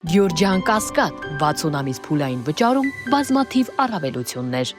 Գյորջյան Կասկադ 60 ամիս փուլային վճարում բազմաթիվ առավելություններ։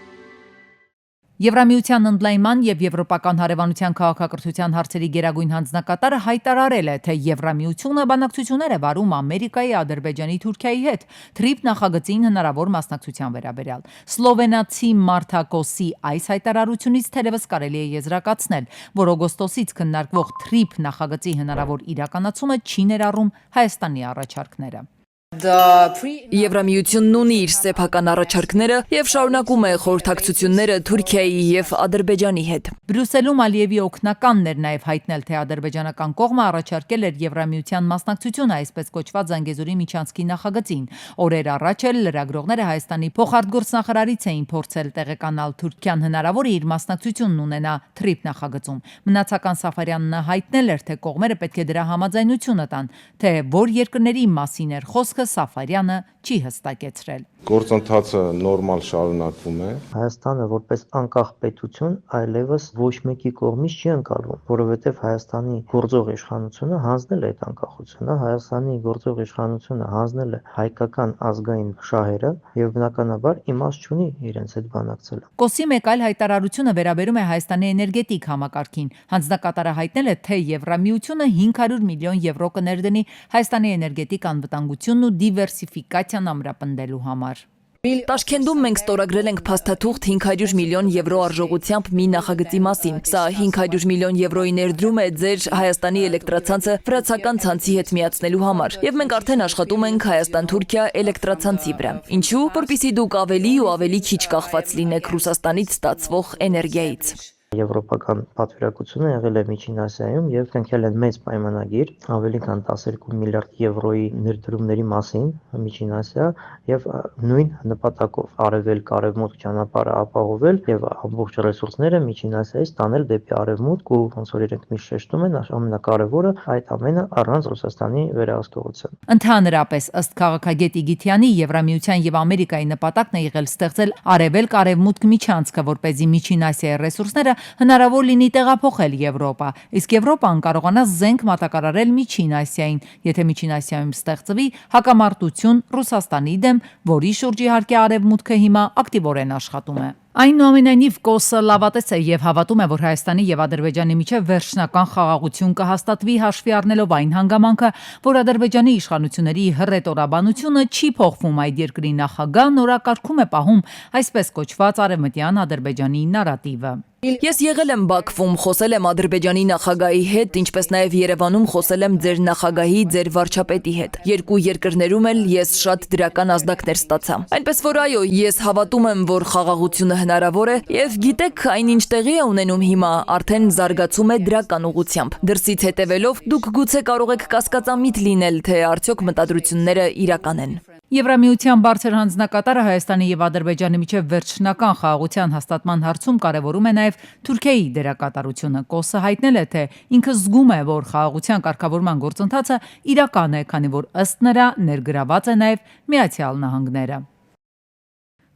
Եվրամիության ընդլայնման եւ եվրոպական հարևանության քաղաքակրթության հարցերի գերագույն հանձնակատարը հայտարարել է, թե Եվրամիությունը բանակցություններ է վարում Ամերիկայի, Ադրբեջանի, Թուրքիայի հետ թրիփ նախագծին հնարավոր մասնակցության վերաբերյալ։ Սլովենացի Մարտակոսի այս հայտարարությունից թերևս կարելի է եզրակացնել, որ օգոստոսից քննարկվող թրիփ նախագծի հնարավոր իրականացումը չի ներառում Հայաստանի առաջարկները։ Եվրամիությունն ունի իր սեփական առաջարկները եւ շարունակում է խորհրդակցությունները Թուրքիայի եւ Ադրբեջանի հետ։ Բրյուսելում Ալիևի օգնականն էր նաև հայտնել, թե ադրբեջանական կողմը առաջարկել էր Եվրամիության մասնակցությունը այսպես կոչված Զանգեզուրի միջանցքի նախագծին։ Օրեր առաջ էլ լրագրողները Հայաստանի փոխարտգործնախարարից էին փորձել տեղեկանալ Թուրքիան հնարավոր է իր մասնակցությունն ունենա թրիփ նախագծում։ Մնացական Սաֆարյանն հայտնել էր, թե կողմերը պետք է դրա համաձայնությունը տան, թե որ երկրների մասին էր խոսքը Սաֆարյանը չի հստակեցրել։ Գործընթացը նորմալ շարունակվում է։ Հայաստանը որպես անկախ պետություն այլևս ոչ մեկի կողմից չի ընկալվում, որովհետև Հայաստանի գործող իշխանությունը հանձնել է այդ անկախությունը, Հայաստանի գործող իշխանությունը հանձնել է հայկական ազգային շահերը եւ բնականաբար իմաստ չունի իրենց հետ բանակցելը։ Կոսի մեկ այլ հայտարարությունը վերաբերում է Հայաստանի էներգետիկ համակարգին։ Հանձնակատարը հայտնել է, թե Եվրամիությունը 500 միլիոն եվրո կներդնի Հայաստանի էներգետիկ անվտանգությունն ու դիվերսիֆիկացիան ամրապնդելու համար։ Տաշքենտում մենք ստորագրել ենք փաստաթուղթ 500 միլիոն եվրո արժողությամբ մի նախագծի մասին։ Սա 500 միլիոն եվրոյի ներդրում է ձեր Հայաստանի էլեկտրացանցը վրացական ցանցի հետ միացնելու համար։ Եվ մենք արդեն աշխատում ենք Հայաստան-Թուրքիա էլեկտրացանցի վրա։ Ինչու՞, որպեսզի դուք ավելի ու ավելի քիչ կախված լինեք Ռուսաստանից ստացվող էներգիայից։ Եվրոպական պատվիրակությունը եղել է Միջին Ասիայում եւ կնքել են մեծ պայմանագիր ավելի քան 12 միլիարդ եվրոյի ներդրումների մասին Միջին Ասիա եւ նույն նպատակով արևելք արևմուտք ճանապարհը ապահովել եւ ամբողջ ռեսուրսները Միջին Ասիայից տանել դեպի արևմուտք ու ոնց որ իրենք միշտ շեշտում են ամենակարևորը այդ ամենը առանց Ռուսաստանի վերահսկողության։ Ընդհանրապես ըստ քաղաքագետ Իգիթյանի Եվրամիության եւ Ամերիկայի նպատակն է եղել ստեղծել արևելք արևմուտք միջանցքը, որպեսզի Միջին Ասիայի ռեսուրսները հնարավոր լինի տեղափոխել Եվրոպա, իսկ Եվրոպան կարողանա զենք մատակարարել Միջին Ասիային, եթե Միջին Ասիայում ստեղծվի հակամարտություն Ռուսաստանի դեմ, որի շուրջ իհարկե արևմուտքը հիմա ակտիվորեն աշխատում է։ Այնուամենայնիվ Կոսը լավատես է եւ հավատում է, որ Հայաստանի եւ Ադրբեջանի միջեւ վերջնական խաղաղություն կհաստատվի հաշվի առնելով այն հանգամանքը, որ Ադրբեջանի իշխանությունների հռետորաբանությունը չի փոխվում այդ երկրի նախագահն օրակարգում է պահում այսպես կոչված արևմտյան Ադրբեջանի նարատիվը։ Ես եղել եմ Բաքվում, խոսել եմ Ադրբեջանի նախագահի հետ, ինչպես նաև Երևանում խոսել եմ ձեր նախագահի, ձեր վարչապետի հետ։ Երկու երկրներում էլ ես շատ դրական ազդակներ ստացա։ Այնպես որ այո, ես հավատում եմ, որ խաղաղությունը հնարավոր է եւ գիտեք, այնինչ տեղի է ունենում հիմա, արդեն զարգացում է դրական ուղղությամբ։ Դրսից հետևելով դուք գուցե կարող եք կասկածամիտ լինել, թե արդյոք մտադրությունները իրական են։ Եվրամիության բարձր հանձնակատարը Հայաստանի եւ Ադրբեջանի միջև վերջնական խաղաղության հաստատման հարցում կարևորում է նաեւ Թուրքիայի դերակատարությունը։ Կոսը հայտնել է, թե ինքը զգում է, որ խաղաղության կարգավորման գործընթացը իրական է, քանի որ ըստ նրա ներգրաված է նաեւ Միացյալ Նահանգները։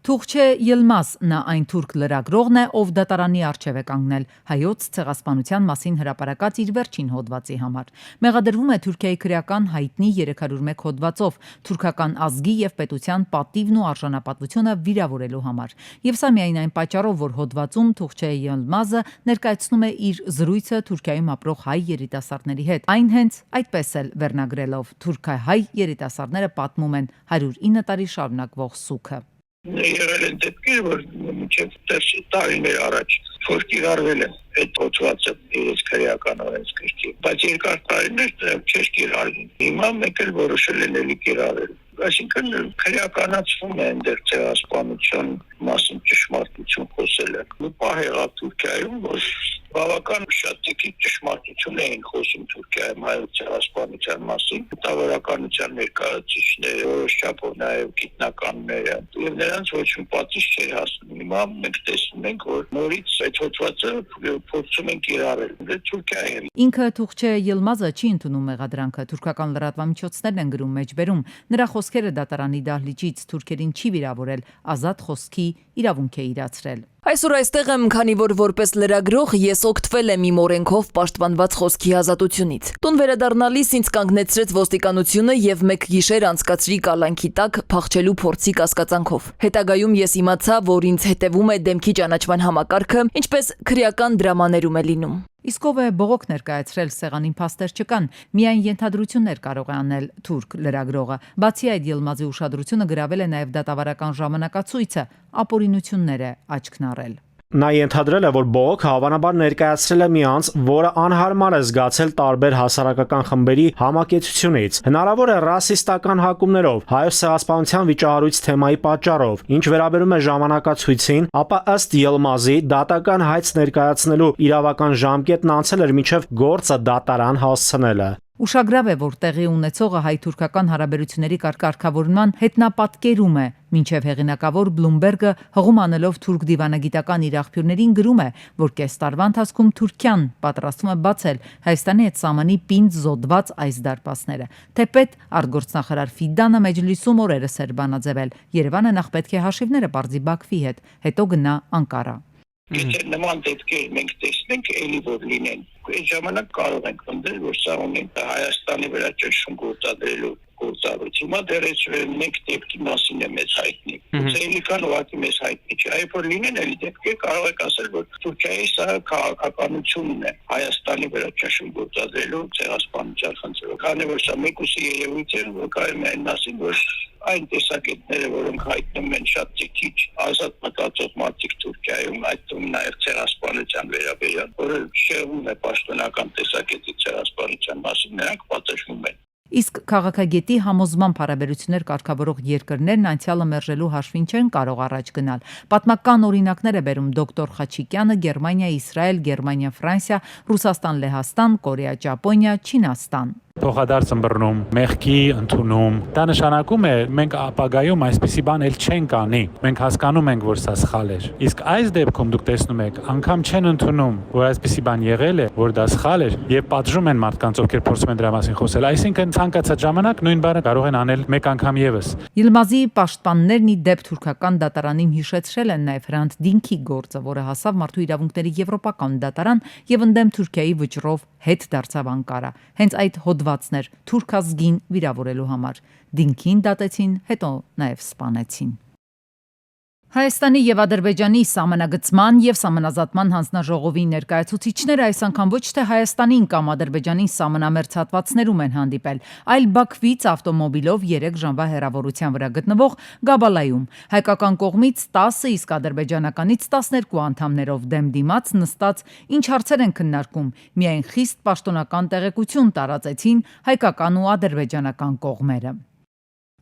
Թուղչե Ելմազ նա այն թուրք լրագրողն է, ով դատարանի առջև է կանգնել հայոց ցեղասպանության մասին հրապարակած իր վերջին հոդվածի համար։ Մեղադրվում է Թուրքիայի քրեական հայտնի 301 հոդվածով թուրքական ազգի եւ պետության պատիվն ու արժանապատվությունը վիրավորելու համար։ Եվ սա միայն այն պատճառով, որ հոդվածում Թուղչե Ելմազը ներկայացնում է իր զրույցը Թուրքիայում ապրող հայ երիտասարդների հետ։ Այն հենց այդպես էլ վերնագրելով թուրքահայ երիտասարդները պատմում են 109 տարի շարունակվող սուգը։ Եղել են դեպքեր, որ մինչև 10 տարիներ առաջ որ կիրառվել է այդ հոդվածը իրենց քրեական օրենսգրքի, բայց երկար տարիներ չէր կիրառվում։ Հիմա մեկ էլ որոշել են էլի կիրառել։ Այսինքն քրեականացվում է այնտեղ ցեղասպանության մասին ճշմարտություն խոսելը։ Մի պահ եղավ Թուրքիայում, որ բավական շատ տիկի ճշմարտություն էին խոսում Թուրքիայում հայոց ցեղասպանության մասին, մտավորականության ներկայացուցիչները, որոշ չափով նաև գիտնականները, եւ նրանց ոչ մի պատիժ չէր հասնում։ Հիմա մենք տեսնում ենք, որ նորից այդ հոդվածը փորձում են կիրառել Թուրքիայում։ Ինքը Թուղչե Ելմազը չի ընդունում մեղադրանքը, թուրքական լրատվամիջոցներն են գրում մեջբերում։ Նրա խոսքերի խոսքերը դատարանի դահլիճից թուրքերին չի վիրավորել, ազատ խոսքի իրավունք է իրացրել։ Այսօր այստեղ եմ, քանի որ որպես լրագրող ես օգտվել եմ իմ օրենքով պաշտպանված խոսքի ազատությունից։ Տուն վերադառնալիս ինձ կանգնեցրեց ոստիկանությունը եւ մեկ գիշեր անցկացրի կալանքի տակ փախչելու փորձի կասկածանքով։ Հետագայում ես իմացա, որ ինձ հետևում է դեմքի ճանաչման համակարգը, ինչպես քրեական դրամաներում է լինում։ Իսկ ով է բողոք ներկայացրել սեղանին փաստեր չկան, միայն ենթադրություններ կարող է անել թուրք լրագրողը։ Բացի այդ, Յիլմազի ուշադրությունը գրավել է նաև դատավարական ժամանակացույցը, ապօրինություններ է աչքն առել։ Նա ենթադրել է, որ բողոքը հավանաբար ներկայացրել է մի անձ, որը անհարմար է զգացել տարբեր հասարակական խմբերի համակեցությունից։ Հնարավոր է ռասիստական հակումներով, հայոց ցեղասպանության վիճահարույց թեմայի պատճառով։ Ինչ վերաբերում է ժամանակացույցին, ապա ըստ Յիլմազի դատական հայց ներկայացնելու իրավական ժամկետն անցել էր մինչև գործը դատարան հասցնելը։ Ուշագրավ է, որ տեղի ունեցողը հայ-թուրքական հարաբերությունների կարգավորման հետնապատկերում է, մինչև հեղինակավոր Բլումբերգը հղում անելով թուրք դիվանագիտական իր աղբյուրներին գրում է, որ կես տարվա ընթացքում Թուրքիան պատրաստվում է բացել Հայաստանի հետ սահմանի պինդ զոդված այս դարպասները։ Թեպետ արտգործնախարար Ֆիդանը Մեջլիսում օրերս էր բանաձևել։ Երևանը նախ պետք է հաշիվները բարձի Բաքվի հետ, հետո գնա Անկարա։ Եթե նման դեպքեր մենք տեսնենք, էլի որ լինեն, այդ ժամանակ կարող ենք ընդդել, որ սա ունենք Հայաստանի վրա ճնշում գործադրելու գործառույթ։ Հիմա դեռ այս մեկ դեպքի մասին է մեզ հայտնի։ Էլի կան ուղղակի մեզ հայտնի չէ։ Այո, որ լինեն էլի դեպքեր, կարող եք ասել, որ Թուրքիայի սա քաղաքականությունն է Հայաստանի վրա ճնշում գործադրելու ցեղասպանության խնդրով։ Քանի որ սա մեկուսի երևույթ է, որ կարող է ասել, որ այն տեսակետները, որոնք հայտնում են շատ քիչ ազատ մտածող մարդիկ Թուրքիայում, այդտեղ նաև ցեղասպանության վերաբերյալ, որը շեղում է պաշտոնական տեսակետի ցեղասպանության մասին, նրանք պատժվում են։ Իսկ քաղաքագետի համոզման հարաբերություններ կարգավորող երկրներն անցյալը մերժելու հաշվին չեն կարող առաջ գնալ։ Պատմական օրինակներ է բերում դոկտոր Խաչիկյանը՝ Գերմանիա, Իսրայել, Գերմանիա, Ֆրանսիա, Ռուսաստան, Լեհաստան, Կորեա, Ճապոնիա, Չինաստան։ Փոխադարձ ըմբռնում, մեղքի ընդունում։ Դա նշանակում է, մենք ապագայում այսպիսի բան էլ չենք անի։ Մենք հասկանում ենք, որ սա սխալ էր։ Իսկ այս դեպքում դուք տեսնում եք, անգամ չեն ընդունում, որ այսպիսի բան եղել է, որ դա սխալ էր, եւ պատժում են մարդկանց, ովքեր փորձում են դրա մասին խոսել։ Այսինքն ցանկացած ժամանակ նույն բանը կարող են անել մեկ անգամ եւս։ Յիլմազի պաշտպաններն ի դեպ թուրքական դատարանին հիշեցրել են նաև Հրանտ Դինքի գործը, որը հասավ մարդու իրավունքների եվրոպական դատարան եւ ընդդեմ Թուրքիայի վճռով հետ դարձավ Անկարա։ Հենց այդ հոդվածն էր թուրք ազգին վիրավորելու համար։ Դինքին դատեցին, հետո նաև սպանեցին։ Հայաստանի եւ Ադրբեջանի սահմանագծման եւ սահմանազատման հանձնաժողովի ներկայացուցիչները այս անգամ ոչ թե Հայաստանին կամ Ադրբեջանին սահմանամերձ հատվածներում են հանդիպել, այլ Բաքվից ավտոմոբիլով 3 ժամվա հեռավորության վրա գտնվող Գաբալայում։ Հայկական կողմից 10, իսկ ադրբեջանականից 12 անդամներով դեմ դիմաց նստած ինչ հարցեր են քննարկում, միայն խիստ պաշտոնական տեղեկություն տարածեցին հայկական ու ադրբեջանական կողմերը։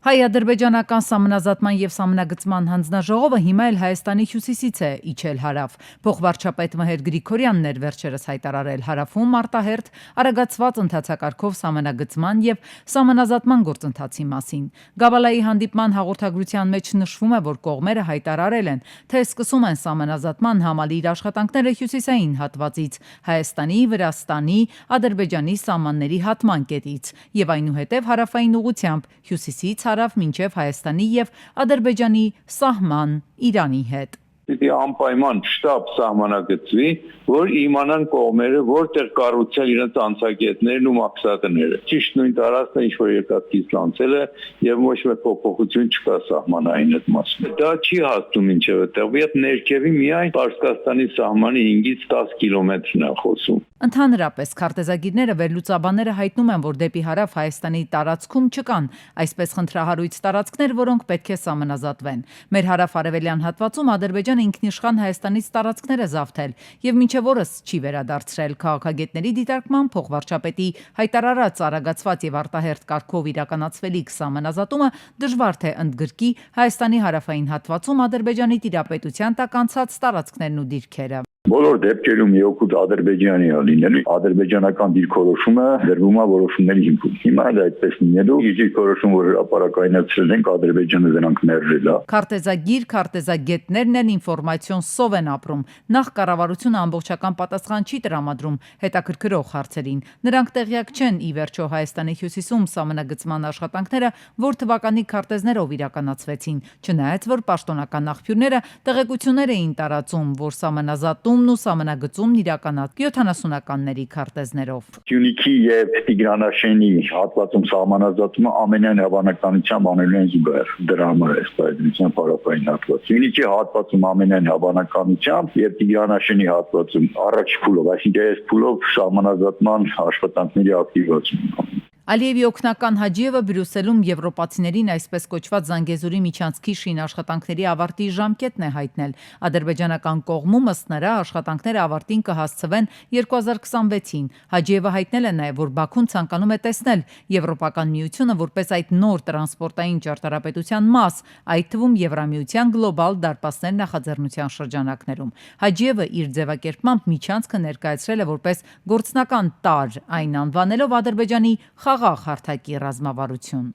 Հայ-ադրբեջանական սահմանազատման եւ սահմանագծման հանձնաժողովը հիմա էլ Հայաստանի հյուսիսից է իջել հարավ։ Փոխվարչապետ Մհեր Գրիգորյանն էր վերջերս հայտարարել հարավում արտահերթ արագացված ընթացակարգով սահմանագծման եւ սահմանազատման գործընթացի մասին։ Գաբալայի հանդիպման հաղորդագրության մեջ նշվում է, որ կողմերը հայտարարել են, թե սկսում են սահմանազատման համալիր աշխատանքները հյուսիսային հատվածից, Հայաստանի, Վրաստանի, Ադրբեջանի սահմանների հատման կետից եւ այնուհետեւ հարավային ուղությամբ հյուսիսից հարավ մինչև Հայաստանի եւ Ադրբեջանի սահման Իրանի հետ։ Պիտի անպայման շտապ սահմանագծվի, որ իմանան կողմերը որտեղ կառուցել իրենց անցակետներն ու մաքսատները։ Ճիշտ նույն տարածքն է, ինչ որ երկաթգիծ լանցել է եւ ոչ մի փոփոխություն չկա սահմանային այդ մասում։ Դա չի հասնում ինչեւ այդտեղ, իդ ներքևի միայն Պարսկաստանի սահմանի 5-ից 10 կիլոմետրն է խոսում։ Ընդհանրապես քարտեզագիրները վերլուծաբանները հայտնում են, որ դեպի հարավ Հայաստանի տարածքում չկան այսպես խնդրահարույց տարածքներ, որոնք պետք է սահմանազատվեն։ Մեր հարավ-արևելյան հատվածում Ադրբեջանը ինքնիշխան Հայաստանից տարածքներ է զավթել եւ մինչեւ օրս չի վերադարձրել։ Քաղաքագետների դիտարկման փոխվարչապետի հայտարարած արագացված եւ արտահերթ կարգով իրականացվելիք սահմանազատումը դժվար թե ընդգրկի Հայաստանի հարավային հատվածում Ադրբեջանի տիրապետության տակ անցած տարածքներն ու դիրքերը։ Բոլոր դեպքերում իօքուտ Ադրբեջանի է լինելու, ադրբեջանական դիրքորոշումը դրվում է որոշումների հիմքում։ Հիմա դա այդպես լինելու, դիրքորոշում որ հրապարակայնացրել ենք Ադրբեջանը դրանք մերժել է։ Քարտեզագիր, քարտեզագետներն են ինֆորմացիոն սով են ապրում։ Նախ կառավարությունը ամբողջական պատասխան չի տրամադրում հետաքրքրող հարցերին։ Նրանք տեղյակ չեն ի վերջո Հայաստանի հյուսիսում սահմանագծման աշխատանքները որ թվականի քարտեզներով իրականացվեցին, չնայած որ պաշտոնական աղբյուրները տեղեկություններ էին տարածում, որ սահմանազատումն ու սահմանագծումն իրականացվում 70-ականների քարտեզներով։ Սյունիքի եւ Տիգրանաշենի հատվածում սահմանազատումը ամենայն հավանականությամբ անելու են զուգահեռ։ Դրա համար է սպայդրության փառապային հատված։ Սյունիքի հատվածում ամենայն հավանականությամբ եւ Տիգրանաշենի հատվածում առաջ փուլով, այսինքն այս փուլով սահմանազատման աշխատանքների ակտիվացում։ Ալիևի օգնական Հաջիևը Բրյուսելում եվրոպացիներին այսպես կոչված Զանգեզուրի միջանցքի շինաշխատանքների ավարտի ժամկետն է հայտնել։ Ադրբեջանական կողմում ըստ նրա աշխատանքները ավարտին կհասցվեն 2026-ին։ Հաջիևը հայտնել է նաև, որ Բաքուն ցանկանում է տեսնել Եվրոպական միությունը որպես այդ նոր տրանսպորտային ճարտարապետության մաս, այդ թվում Եվրամիության գլոբալ դարպասներ նախաձեռնության շրջանակներում։ Հաջիևը իր ձևակերպմամբ միջանցքը ներկայացրել է որպես գործնական տարր, այն անվանելով Ադրբեջանի խաղաղ հարթակի ռազմավարություն։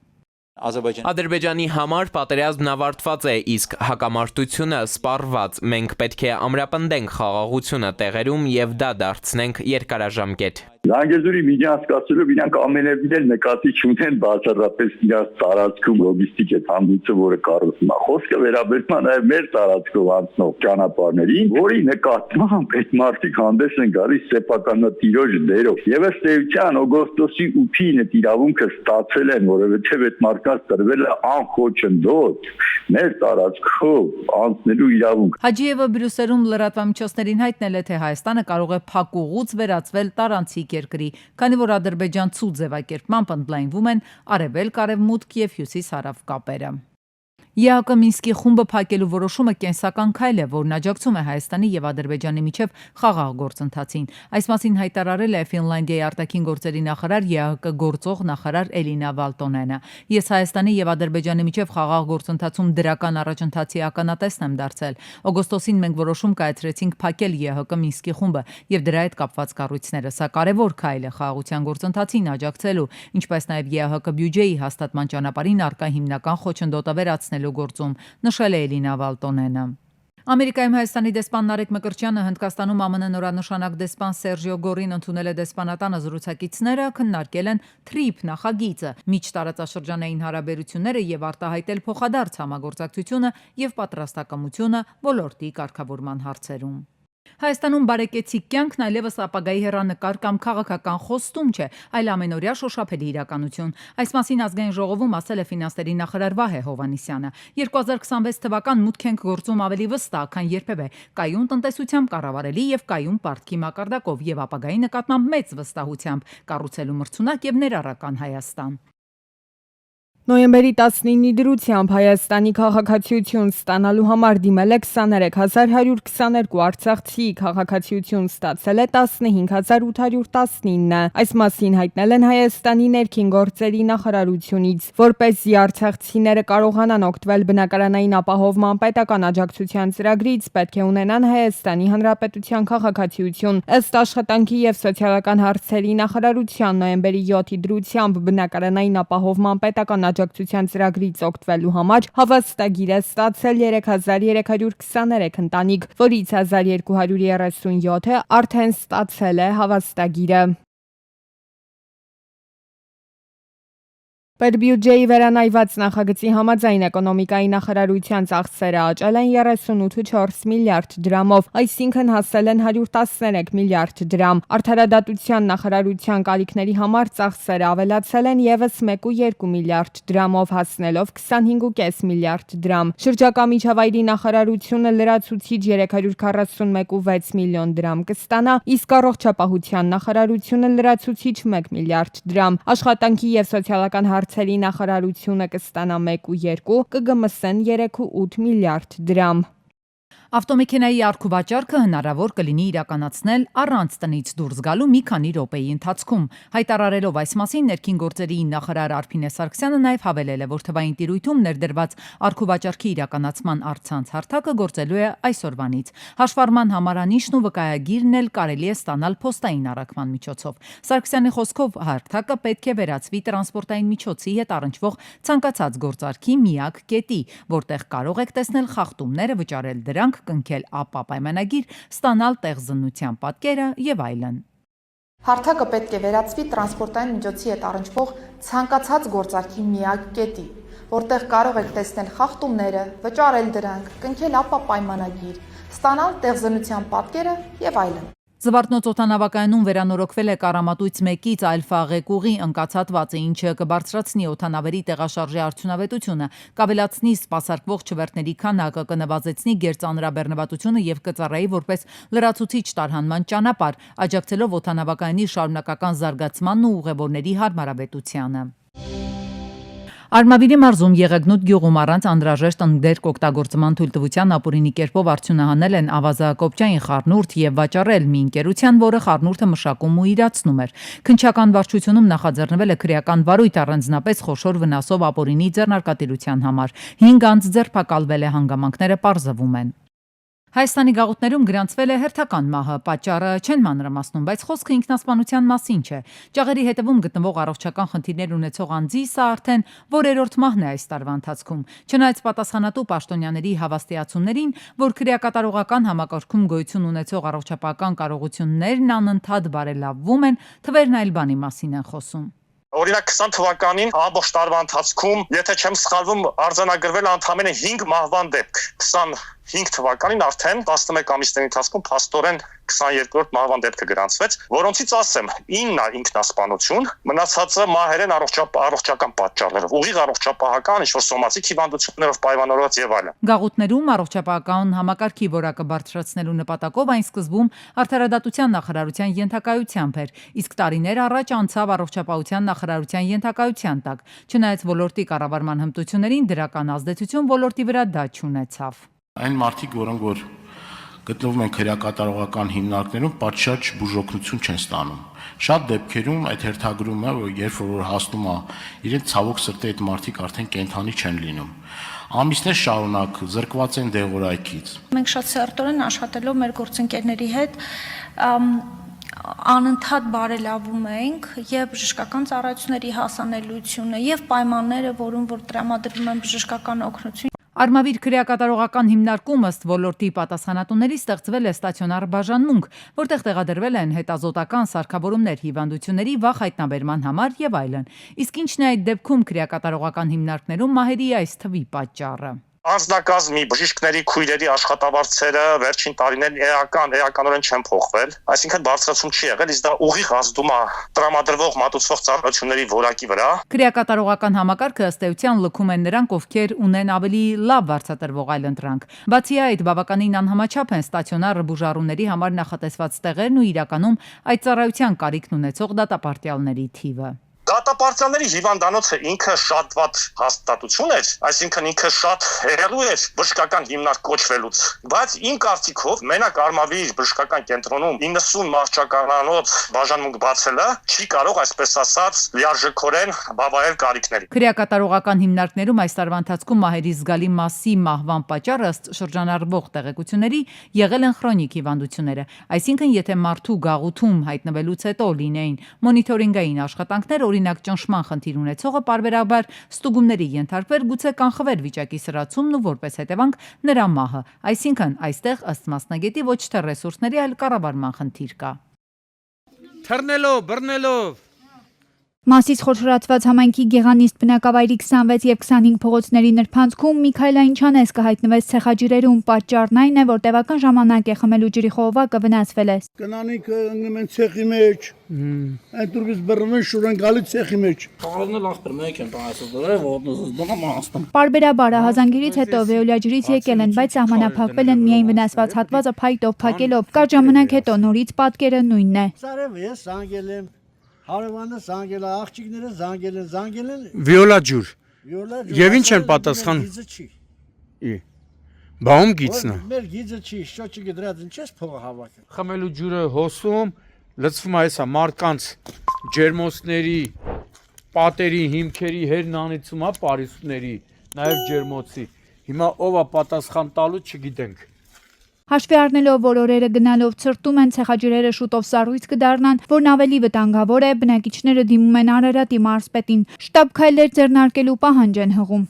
Ադրբեջանի համար պատերազմն ավարտված է, իսկ հակամարտությունը սպառված։ Մենք պետք է ամրապնդենք խաղաղությունը տեղերում եւ դա դարձնենք երկարաժամկետ։ Զանգեզուրի միջանցքացելով իրանք ամենևին էլ նկատի չունեն բացառապես իրաց տարածքում լոգիստիկ այդ հանդիպը, որը կառուցվում է։ Խոսքը վերաբերում է նաև մեր տարածքով անցնող ճանապարհներին, որի նկատմամբ այդ մարդիկ հանդես են գալիս սեփականատիրոջ դերով։ Եվ ըստ էության օգոստոսի 8-ին այդ իրավունքը ստացել են, որովհետև այդ մարդկանց տրվել է անխոչնդոտ մեր տարածքով անցնելու իրավունք։ Հաջիևը Բրյուսելում լրատվամիջոցներին հայտնել է, թե Հայաստանը կարող է փակուղուց վերածվել տարանցիկ երկրի, քանի որ ադրբեջանցու ձևակերպմամբ ընդլայնվում են արևելք-արևմուտք եւ հյուսիս-հարավ կապերը։ ԵԱԿ Մինսկի խումբը փակելու որոշումը կենսական քայլ է, որն աջակցում է Հայաստանի եւ Ադրբեջանի միջև խաղաղ գործընթացին։ Այս մասին հայտարարել է Ֆինլանդիայի արտաքին գործերի նախարար ԵԱԿ գործող նախարար Էլինա Վալտոնենը։ Ես Հայաստանի եւ Ադրբեջանի միջև խաղաղ գործընթացում դրական առաջընթացի ականատեսն եմ դարձել։ Օգոստոսին մենք որոշում կայացրեցինք փակել ԵԱՀԿ Մինսկի խումբը եւ դրա հետ կապված կառույցները։ Սա կարեւոր քայլ է խաղաղության գործընթացին աջակցելու, ինչպես նաեւ ԵԱՀԿ բյուջեի հաստատման ճանապարհին առկա հիմնական խոչընդոտը վերացնելու գործում, նշել է Էլինա Վալտոնենը։ Ամերիկայում Հայաստանի դեսպան Նարեկ Մկրտչյանը Հնդկաստանում ԱՄՆ նորանշանակ դեսպան Սերժիո Գորին ընդունել է դեսպանատանը զրուցակիցները քննարկել են TRIP նախագիծը, միջտարածաշրջանային հարաբերությունները եւ արտահայտել փոխադարձ համագործակցությունը եւ պատրաստակամությունը ոլորտի կարգավորման հարցերում։ Հայաստանում բարեկեցիկ կյանքն այլևս ապագայի հեռանկար կամ քաղաքական խոստում չէ, այլ ամենօրյա շոշափելի իրականություն։ Այս մասին ազգային ժողովում ասել է ֆինանսների նախարար Վահե Հովհաննիսյանը։ 2026 թվական մուտք ենք գործում ավելի վստահ, քան երբևէ, կայուն տնտեսությամբ կառավարելի եւ կայուն պարտքի մակարդակով եւ ապագայի նկատմամբ մեծ վստահությամբ կառուցելու մրցունակ եւ ներառական Հայաստան։ Նոյեմբերի 19-ի դրությամբ Հայաստանի քաղաքացիություն ստանալու համար դիմել է 23122 արցախցի, քաղաքացիություն ստացել է 15819։ Այս մասին հայտնել են Հայաստանի ներքին գործերի նախարարությունից, որպեսզի արցախցիները կարողանան օգտվել բնակարանային ապահովման պետական աջակցության ծրագրից, պետք է ունենան Հայաստանի Հանրապետության քաղաքացիություն։ Ըստ աշխատանքի եւ սոցիալական հարցերի նախարարության նոյեմբերի 7-ի դրությամբ բնակարանային ապահովման պետական աջակցության ծրագրից օգտվելու համար հավաստագիր է ստացել 3323 ընտանիք, որից 1237-ը արդեն ստացել է հավաստագիրը։ Պետբյուջեի վերանայված նախագծի համաձայն էկոնոմիկայի նախարարության ծախսերը աճել են 38.4 միլիարդ դրամով, այսինքն հասել են 113 միլիարդ դրամ։ Արդարադատության նախարարության կարիքների համար ծախսերը ավելացել են եւս 1.2 միլիարդ դրամով, հասնելով 25.5 միլիարդ դրամ։ Շրջակա միջավայրի նախարարությունը լրացուցիչ 341.6 միլիոն դրամ կստանա, իսկ առողջապահության նախարարությունը լրացուցիչ 1 միլիարդ դրամ։ Աշխատանքի եւ սոցիալական հարցերի նախարարությունը կստանա 1.2, ԿԳՄՍ-ն 3.8 միլիարդ դրամ։ Ավտոմեքենայի առքուվաճառքը հնարավոր կլինի իրականացնել առանց տնից դուրս գալու մի քանի րոպեի ընթացքում։ Հայտարարելով այս մասին ներքին գործերի նախարար Արփինե Սարգսյանը նաև հավելել է, որ թվային տիրույթում ներդրված առքուվաճառքի իրականացման առցանց հարթակը գործելու է այսօրվանից։ Հաշվառման համարանիշն ու վկայագիրն էլ կարելի է ստանալ փոստային առաքման միջոցով։ Սարգսյանի խոսքով հարթակը պետք է վերածվի տրանսպորտային միջոցի հետ առնչվող ցանկացած գործարքի միակ կետի, որտեղ կարող եք տեսնել խախտումները, վճարել դրանք, կնքել ԱՊԱ պայմանագիր, ստանալ տեղզնության պատկերը եւ այլն։ Հարթակը պետք է վերածվի տրանսպորտային միջոցի հետ առնչվող ցանկացած գործարքի միակ կետի, որտեղ կարող եք տեսնել խախտումները, վճարել դրանք, կնքել ԱՊԱ պայմանագիր, ստանալ տեղզնության պատկերը եւ այլն։ Զվարթնոց օդանավակայանում վերանորոգվել է Կարամատույց 1-ից Ալֆա ղեկուղի ընկածատվածը, ինչը կբարձրացնի օդանավերի տեղաշարժի արդյունավետությունը, կավելացնի սպասարկվող չվերթների քանակը, կնվազեցնի գերծանրաբեռնվածությունը եւ կծառայի որպես լրացուցիչ տարհանման ճանապարհ, աջակցելով օդանավակայանի շարունակական զարգացմանն ու ուղևորների հարմարավետությանը։ Արմավիրի մարզում Եղեգնուտ գյուղում առանց անհրաժեշտ ընդդերք օգտագործման թույլտվության ապօրինի կերպով արդյունահանել են ավազակոպչային խառնուրդ եւ վաճառել մի ընկերության, որը խառնուրդը մշակում ու իրացնում էր։ Քննչական վարչությունում նախաձեռնվել է քրեական վարույթ առանձնապես խոշոր վնասով ապօրինի ձեռնարկատիրության համար։ 5 անձ ձերբակալվել է, հանգամանքները պարզվում են։ Հայաստանի գաղութներում գրանցվել է հերթական մահը, պատճառը չեն մանրամասնում, բայց խոսքը ինքնասպանության մասին չէ։ Ճաղերի հետևում գտնվող առողջական խնդիրներ ունեցող անձի սա արդեն որերորդ մահն է այս տարվա ընթացքում։ Չնայած պատասխանատու պաշտոնյաների հավաստիացումներին, որ քրեակատարողական համակարգում գոյություն ունեցող առողջապահական կարողություններն անընդհատ բարելավվում են, թվերն այլ բանի մասին են խոսում։ Օրինակ 20 թվականին ամբողջ տարվա ընթացքում, եթե չեմ սխալվում, արձանագրվել ընդամենը 5 մահվան դեպք։ 25 թվականին արդեն 11 ամիսների ընթացքում փաստորեն 22-րդ մահվան դեպքը գրանցվեց, որոնցից ասեմ 9-ը ինքնասպանություն, մնացածը մահեր են առողջական պատճառներով, ուղիղ առողջապահական, ինչ-որ սոմատիկ հիվանդություններով պայմանավորված եւ այլն։ Գաղութներում առողջապահական համակարգի որակը բարձրացնելու նպատակով այն սկզբում Արդարադատության նախարարության ենթակայությամբ էր, իսկ տարիներ առաջ անցավ առողջապահության նախարարության ենթակայության տակ։ Չնայած ոլորտի կառավարման հմտություններին դրական ազդեցություն ոլորտի վրա դա չունեցավ։ Այն մարդիկ, որոնք որ գտնվում են քրեակատարողական հիմնարկներում, պատշաճ բուժօգնություն չեն ստանում։ Շատ դեպքերում այդ հերթագրումը, երբ որ հասնում է, իրենց ցավոք սրտի այդ մարդիկ արդեն կենթանի չեն լինում։ Ամիսներ շարունակ զրկված են դեղորայքից։ Մենք շատ սերտորեն աշխատելով մեր գործընկերների հետ անընդհատ բարելավում ենք եւ բժշկական ծառայությունների հասանելիությունը եւ պայմանները, որոնց որ տրամադրվում են բժշկական օգնություն։ Արմավիր քրեակատարողական հիմնարկում ըստ ոլորտի պատասխանատուների ստեղծվել է ստացիոնար բաժանմունք, որտեղ տեղադրվել են հետազոտական սարքավորումներ հիվանդությունների վաղ հայտնաբերման համար եւ այլն։ Իսկ ինչն է այդ դեպքում քրեակատարողական հիմնարկներում մահերի այս թվի պատճառը։ Անձնակազմի բժիշկների քույրերի աշխատավարձերը վերջին տարիներին էականորեն չեն փոխվել, այսինքն բարձրացում չի եղել, իսկ դա ուղիղ ազդում է տրամադրվող մատուցվող ծառայությունների որակի վրա։ Քրեակատարողական համակարգը ըստ էության լքում են նրանք, ովքեր ունեն ավելի լավ վարձատրվող այլընտրանք։ Բացի այդ, բավականին անհամաչափ են ստացիոնար բուժառուների համար նախատեսված տեղերն ու իրականում այդ ծառայության կարիքն ունեցող դատապարտյալների թիվը։ Դատապարտյալների հիվանդանոցը ինքը շատ վատ հաստատություն էր, այսինքն ինքը շատ հեռու էր բժշկական հիմնարկ կոչվելուց, բայց իմ կարծիքով մենակ Արմավիր բժշկական կենտրոնում 90 մարշչականանոց բաժանմունք բացելը չի կարող, այսպես ասած, լիարժեքորեն բավարարել կարիքներին։ Քրեակատարողական հիմնարկներում այս տարվա ընթացքում մահերի զգալի մասի մահվան պատճառը ըստ շրջանառվող տեղեկությունների եղել են քրոնիկ հիվանդությունները, այսինքն եթե մարդու գաղութում հայտնվելուց հետո լինեին մոնիթորինգային աշխատանքներ, օրինակ ճնշման խնդիր ունեցողը պարբերաբար ստուգումների ենթարկվեր, գուցե կանխվեր վիճակի սրացումն ու որպես հետևանք նրա մահը, այսինքն այստեղ ըստ մասնագետի ոչ թե ռեսուրսների, այլ կառավարման խնդիր կա։ Թռնելով, բռնելով Մասից խոշորացված համայնքի գեղանիստ բնակավայրի 26 եւ 25 փողոցների նրբանցքում Միքայել Այնչանես կհայտնվեց ցեխաջրերում, պատճառն այն է, որ տևական ժամանակ է խմելու ջրի խողովակը վնասվել է։ Կանանիքը ընկնում են ցեխի մեջ, այնտուրից բռնում շուրեն գալի ցեխի մեջ։ Խաղալն ախպեր մեկ են պայասը դրել, ոտնոս դոմա աստում։ Պարբերաբար հազանգիրից հետո վեոլյա ջրից եկել են, բայց սահմանափակվել են միայն վնասված հատվածը փայտով փակելով։ Կար ժամանակ հետո նորից պատկերը նույնն է։ Սարև ես զանգել եմ Հարևանը զանգել է, աղջիկները զանգել են Վիոլա ջուր։ Եվ ինչ են պատասխան։ Բաում գիծնա։ Մեր գիծը չի, շոճը գդրած ինչես փողը հավաքը։ Խմելու ջուրը հոսում, լցվում է հեսա մարդկանց ջերմոցների, պատերի, հիմքերի հերն անիծում է պարիսուների, նաև ջերմոցի։ Հիմա ով է պատասխան տալու չգիտենք։ Հաշվի առնելով, որ օրերը գնալով ցրտում են, ցեխաջրերը շուտով սառույց կդառնան, որն ավելի վտանգավոր է, բնակիչները դիմում են Արարատի մարզպետին։ Շտաբ քայլեր ձեռնարկելու պահանջ են հղում։